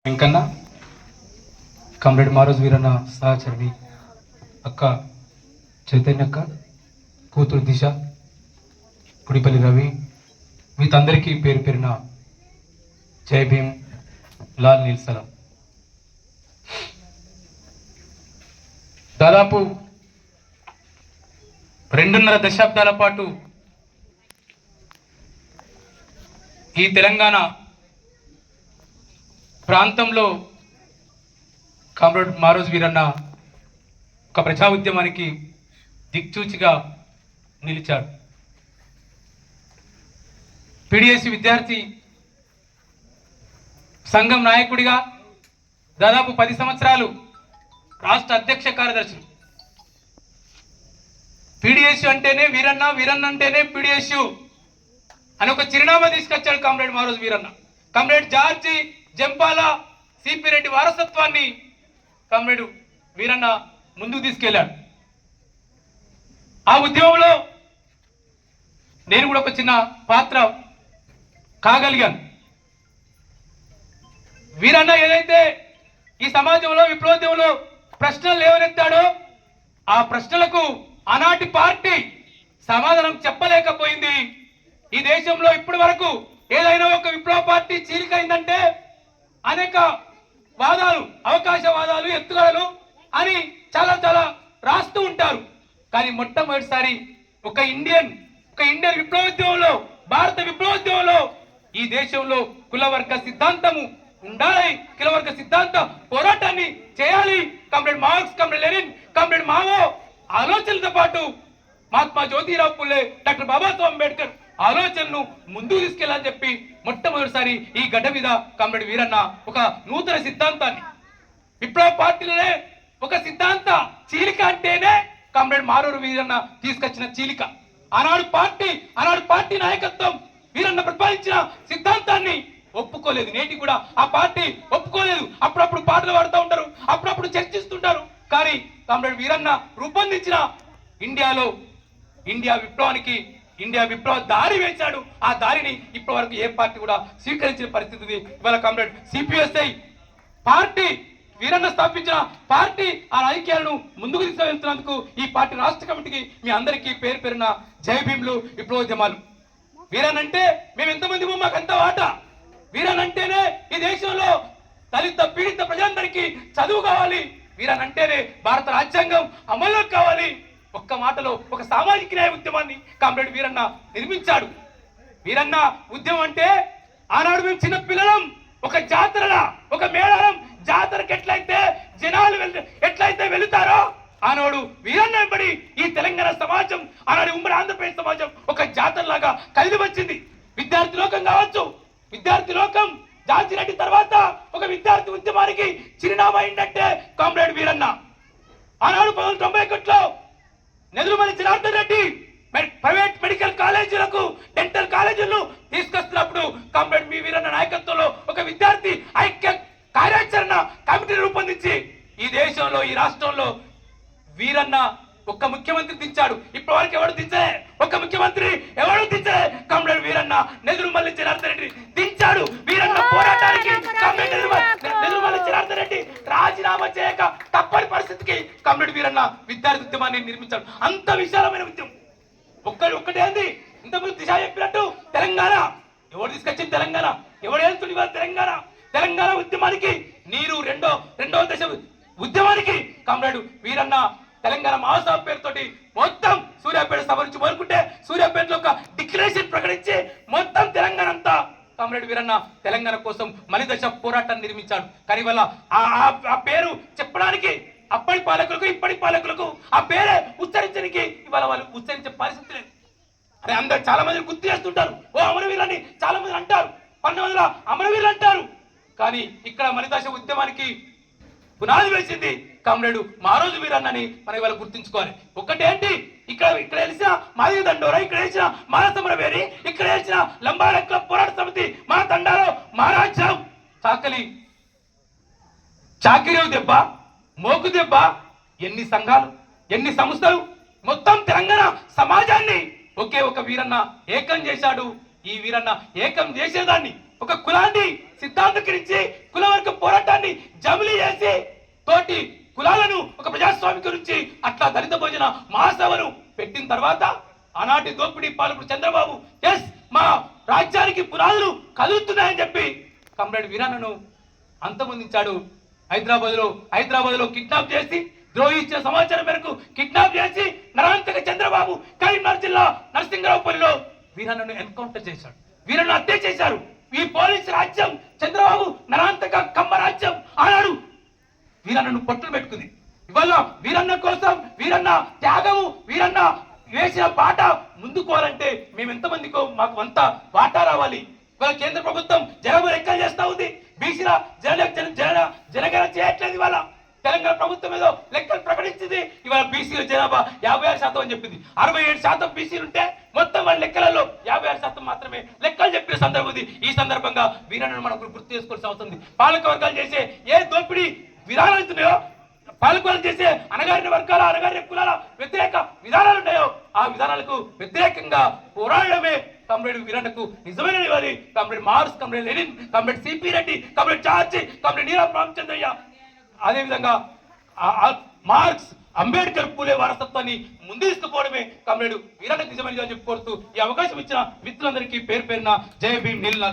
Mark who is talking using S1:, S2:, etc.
S1: Venkanna, comrade Maroju Veeranna సహచరిణి అక్క చైతన్యక్క, కూతురు దిశ, పుడిపల్లి రవి, మీతందరికీ పేరు పేరున జై భీమ్, లాల్ నీల్ సలాం. దాదాపు 2.5 దశాబ్దాల పాటు ఈ తెలంగాణ ప్రాంతంలో కామ్రేడ్ మారోజు వీరన్న ఒక ప్రజా ఉద్యమానికి దిక్చూచిగా నిలిచాడు. పిడిఎస్సి విద్యార్థి సంఘం నాయకుడిగా దాదాపు 10 సంవత్సరాలు రాష్ట్ర అధ్యక్ష కార్యదర్శి. పిడిఎస్యు అంటేనే వీరన్న, వీరన్న అంటేనే పిడిఎస్యు అని ఒక చిరునామా తీసుకొచ్చాడు comrade Maroju Veeranna. Comrade George Jampala, CP Reddy వారసత్వాన్ని కామ్రేడ్ వీరన్న ముందుకు తీసుకెళ్లాడు. ఆ ఉద్యమంలో నేను కూడా ఒక చిన్న పాత్ర కాగలిగాను. వీరన్న ఏదైతే ఈ సమాజంలో విప్లవోద్యమంలో ప్రశ్నలు లేవనెత్తాడో ఆ ప్రశ్నలకు ఆనాటి పార్టీ సమాధానం చెప్పలేకపోయింది. ఈ దేశంలో ఇప్పటి వరకు ఏదైనా ఒక విప్లవ పార్టీ చీలికైందంటే అనేక వాదాలు, అవకాశవాదాలు, ఎత్తుగడలు అని చాలా చాలా రాస్తూ ఉంటారు. కానీ మొట్టమొదటిసారి ఒక ఇండియన్ విప్లవోద్యమంలో, భారత విప్లవోద్యమంలో ఈ దేశంలో కులవర్గ సిద్ధాంతము ఉండాలి, కులవర్గ సిద్ధాంత పోరాటాన్ని చేయాలి. Comrade Marx, comrade Lenin, comrade Mao ఆలోచనలతో పాటు మహాత్మా జ్యోతిరావు పుల్లే, డాక్టర్ బాబాసాహెబ్ అంబేద్కర్ ఆలోచనను ముందుకు తీసుకెళ్లాలని చెప్పి మొట్టమొదటిసారి ఈ గడ్డ మీద కామ్రేడ్ వీరన్న ఒక నూతన సిద్ధాంతాన్ని, విప్లవ పార్టీలోనే ఒక సిద్ధాంత చీలిక అంటేనే కామ్రేడ్ మారోజు వీరన్న తీసుకొచ్చిన చీలిక. ఆనాడు పార్టీ నాయకత్వం వీరన్న ప్రతిపాదించిన సిద్ధాంతాన్ని ఒప్పుకోలేదు. నేటి కూడా ఆ పార్టీ ఒప్పుకోలేదు. అప్పుడప్పుడు పాటలు పాడుతూ ఉంటారు, అప్పుడప్పుడు చర్చిస్తుంటారు. కానీ కామ్రేడ్ వీరన్న రూపొందించిన ఇండియా విప్లవ దారి వేశాడు. ఆ దారిని ఇప్పటి వరకు ఏ పార్టీ కూడా స్వీకరించిన పరిస్థితి ఉంది. ఇవాళ కామ్రేడ్ సిపిఎస్ఐ పార్టీ, వీరన్న స్థాపించిన పార్టీ ఆ రాజకీయాలను ముందుకు తీసుకెళ్తున్నందుకు ఈ పార్టీ రాష్ట్ర కమిటీకి మీ అందరికీ పేరు పేరున జై భీమ్లు, విప్లవోద్యమాలు. వీరన్నంటే మేము ఎంతమంది మాకంత వాట. వీరన్నంటేనే ఈ దేశంలో దళిత పీడిత ప్రజలందరికీ చదువు కావాలి. వీరన్నంటేనే భారత రాజ్యాంగం అమల్లో కావాలి. ఒక్క మాటలో ఒక సామాజిక న్యాయ ఉద్యమాన్ని కామ్రేడ్ వీరన్న నిర్మించాడు. వీరన్న ఉద్యమం అంటే ఆనాడు మేము చిన్న పిల్లలం, ఒక జాతరలా, ఒక మేళారం జాతరకి ఎట్లయితే జనాలు ఎట్లయితే వెళుతారో ఆనాడు వీరన్న వెంబడి ఈ తెలంగాణ సమాజం, ఆనాడు ఉమ్మడి ఆంధ్రప్రదేశ్ సమాజం ఒక జాతరలాగా కలిసి వచ్చింది. విద్యార్థి లోకం కావచ్చు, విద్యార్థి లోకం జార్జిరెడ్డి తర్వాత ఒక విద్యార్థి ఉద్యమానికి చిరునామా ఏంటంటే కామ్రేడ్ వీరన్న. ఆనాడు 1991లో నెదురుమల్లి జనార్దన్ రెడ్డి ప్రైవేట్ మెడికల్ కాలేజీలకు, డెంటల్ కాలేజీలను తీసుకొస్తున్నప్పుడు కామ్రేడ్ వీరన్న నాయకత్వంలో ఒక విద్యార్థి ఐక్య కార్యాచరణ కమిటీని రూపొందించి ఈ దేశంలో, ఈ రాష్ట్రంలో వీరన్న ఒక్క ముఖ్యమంత్రి దించాడు. ఇప్పటి వరకు ఎవరు దించలే, ఒక్క ముఖ్యమంత్రి ఎవరు దించలే. కామ్రేడ్ వీరన్న నెదురుమల్లి జనార్దన్ రెడ్డి దించాడు. వీరన్న పోరాటానికి కామ్రేడ్ నెదురుమల్లి జనార్దన్ రెడ్డి రాజీనామా చేయక తప్పని పరిస్థితికి కామ్రేడ్ వీరన్న విద్యార్థి ఉద్యమాన్ని నిర్మించాడు. అంత విశాలమైన ఉద్యమం. ఒక్కటేంది, ఇంతకుముందు దిశ చెప్పినట్టు తెలంగాణ ఎవరు తీసుకొచ్చింది, తెలంగాణ ఎవరు వెళ్తుంది తెలంగాణ ఉద్యమానికి నీరు రెండో దశ ఉద్యమానికి కామ్రేడ్ వీరన్న తెలంగాణ మహాసభ పేరుతోటి మొత్తం సూర్యాపేట సభ నుంచి మొదలుకుంటే సూర్యాపేటలో ఒక డిక్లరేషన్ ప్రకటించి మొత్తం తెలంగాణ అంతా కామ్రేడ్ వీరన్న తెలంగాణ కోసం మలిదశ పోరాటాన్ని నిర్మించాడు. కానీ ఇవాళ ఆ పేరు చెప్పడానికి అప్పటి పాలకులకు, ఇప్పటి పాలకులకు ఆ పేరే ఉచ్చరించడానికి ఇవాళ వాళ్ళు ఉచ్చరించే పరిస్థితి లేదు. అరే అందరు చాలా మంది గుర్తు చేస్తుంటారు, ఓ అమరవీరులని చాలా మంది అంటారు, 1200 అమరవీరులు అంటారు. కానీ ఇక్కడ మలిదశ ఉద్యమానికి పునాది వేసింది కామ్రేడ్ మారోజు వీరన్నని మనం ఇవాళ గుర్తుంచుకోవాలి. ఒక్కటేంటి, ఇక్కడ వేసిన మాదిగ దండోరా, ఇక్కడ వేసిన మానసమరవేరి, ఇక్కడ వేసిన లంబాడ క్లబ్ పోరాట సమితి, మా తండాలో మహారాజ్యం, చాకిరేవు దెబ్బ, మోకు దెబ్బ, ఎన్ని సంఘాలు, ఎన్ని సంస్థలు, మొత్తం తెలంగాణ సమాజాన్ని ఒకే ఒక వీరన్న ఏకం చేశాడు. ఈ వీరన్న ఏకం చేసేదాన్ని ఒక కులాన్ని సిద్ధాంతకరించి కులవర్గ పోరాట జమిలీ చేసి తోటి కులాలను ఒక ప్రజాస్వామిక నుంచి అట్లా దళిత భోజన మహాసభను పెట్టిన తర్వాత ఆనాటి దోపిడీ పాలకుడు చంద్రబాబు ఎస్ మా రాజ్యానికి పునాదులు కదులుతున్నాయని చెప్పి కమ్రేడ్ వీరన్నను అంతమొందించాడు. హైదరాబాద్ లో కిడ్నాప్ చేసి ద్రోహి ఇచ్చిన సమాచారం మేరకు కిడ్నాప్ చేసి నరాంతక చంద్రబాబు కరీంనగర్ జిల్లా నరసింగరావుపల్లిలో వీరన్నను ఎన్కౌంటర్ చేశాడు. వీరన్న హత్య చేశారు. ఈ పోలీసు రాజ్యం చంద్రబాబు నరాంతక కమ్మ రాజ్యం ఆనాడు వీరన్నను పట్టులు పెట్టుకుంది. ఇవాళ వీరన్న కోసం వీరన్న త్యాగము వీరన్న వేసిన బాట ముందుకోవాలంటే మేము ఎంతమందికో మాకు అంత బాటా రావాలి. ఇవాళ కేంద్ర ప్రభుత్వం జనాభా లెక్కలు చేస్తా ఉంది. బీసీల జనగణన చేయట్లేదు. ఇవాళ తెలంగాణ ప్రభుత్వం ఏదో లెక్కలు ప్రకటించింది. ఇవాళ బీసీల జనాభా 56% అని చెప్పింది. 67% బీసీలు ఉంటే మొత్తం వాళ్ళ లెక్కలలో 56% మాత్రమే లెక్కలు చెప్పిన సందర్భం ఉంది. ఈ సందర్భంగా వీరన్నను మనం గుర్తు చేసుకోవాల్సిన అవసరం ఉంది. పాలక వర్గాలు చేసే ఏ దోపిడీ విధానాలు ఉన్నాయో, పాలకులు చేసే అణగారిన వర్గాల అణగారిన కులాల వ్యతిరేక విధానాలు ఉన్నాయో ఆ విధానాలకు వ్యతిరేకంగా పోరాడమే కమ్రేడ్ వీరన్నకు నిజమైన నివాళి. Comrade Marx, comrade Lenin, comrade CP Reddy, comrade Charji, comrade Neelam Ramachandraiah, అదేవిధంగా మార్క్స్, అంబేద్కర్, పూలే వారసత్వాన్ని ముందుకుపోవడమే కమ్రేడ్ వీరన్నకు నిజమైన చెప్పుకోరుతూ ఈ అవకాశం ఇచ్చిన మిత్రులందరికీ పేరు పేరున జై భీమ్. నీల్